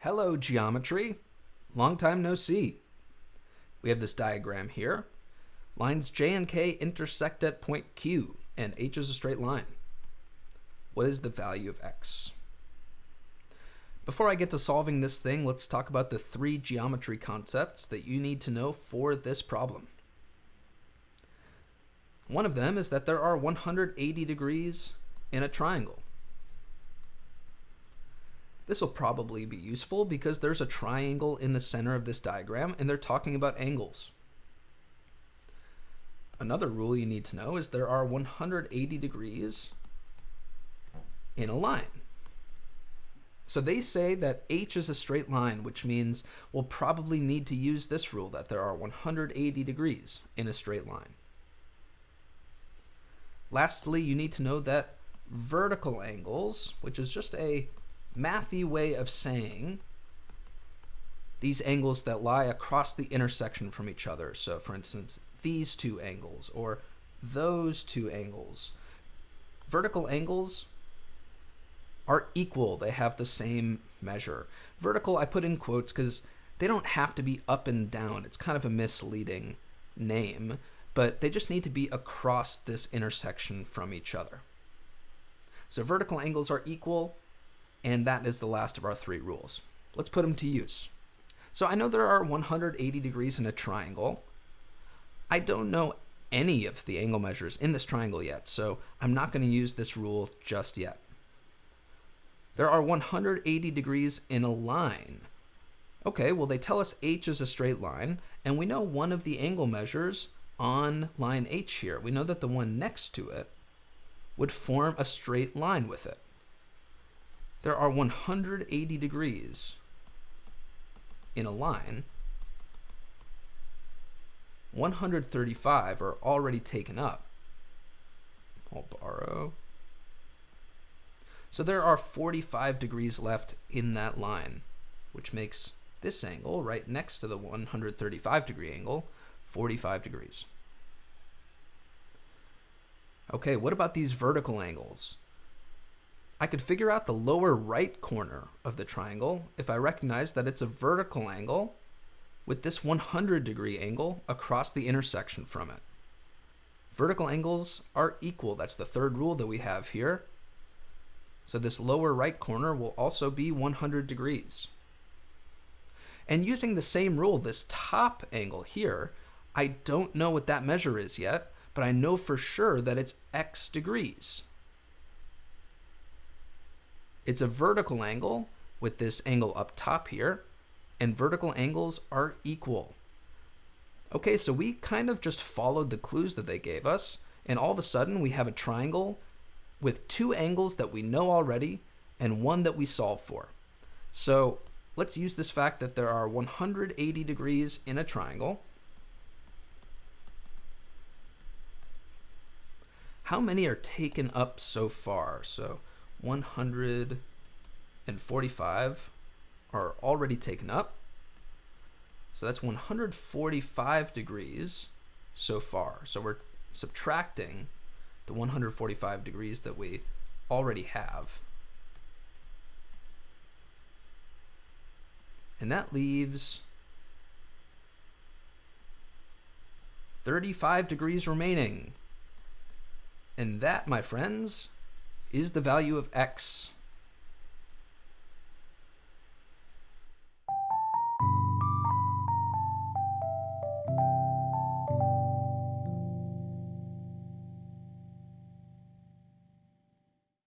Hello, geometry. Long time no see. We have this diagram here. Lines J and K intersect at point Q, and H is a straight line. What is the value of X? Before I get to solving this thing, let's talk about the three geometry concepts that you need to know for this problem. One of them is that there are 180 degrees in a triangle. This will probably be useful because there's a triangle in the center of this diagram and they're talking about angles. Another rule you need to know is there are 180 degrees in a line. So they say that H is a straight line, which means we'll probably need to use this rule that there are 180 degrees in a straight line. Lastly, you need to know that vertical angles, which is just a mathy way of saying these angles that lie across the intersection from each other. So for instance, these two angles or those two angles. Vertical angles are equal. They have the same measure. Vertical, I put in quotes because they don't have to be up and down. It's kind of a misleading name, but they just need to be across this intersection from each other. So vertical angles are equal, and that is the last of our three rules. Let's put them to use. So I know there are 180 degrees in a triangle. I don't know any of the angle measures in this triangle yet, so I'm not going to use this rule just yet. There are 180 degrees in a line. Okay, well they tell us H is a straight line, and we know one of the angle measures on line H here. We know that the one next to it would form a straight line with it. There are 180 degrees in a line. 135 are already taken up. I'll borrow. So there are 45 degrees left in that line, which makes this angle right next to the 135 degree angle 45 degrees. Okay, what about these vertical angles? I could figure out the lower right corner of the triangle if I recognize that it's a vertical angle with this 100 degree angle across the intersection from it. Vertical angles are equal. That's the third rule that we have here. So this lower right corner will also be 100 degrees. And using the same rule, this top angle here, I don't know what that measure is yet, but I know for sure that it's X degrees. It's a vertical angle with this angle up top here, and vertical angles are equal. Okay, so we kind of just followed the clues that they gave us, and all of a sudden we have a triangle with two angles that we know already and one that we solve for. So let's use this fact that there are 180 degrees in a triangle. How many are taken up so far? So 145 are already taken up. So that's 145 degrees so far. So we're subtracting the 145 degrees that we already have. And that leaves 35 degrees remaining. And that, my friends, is the value of X.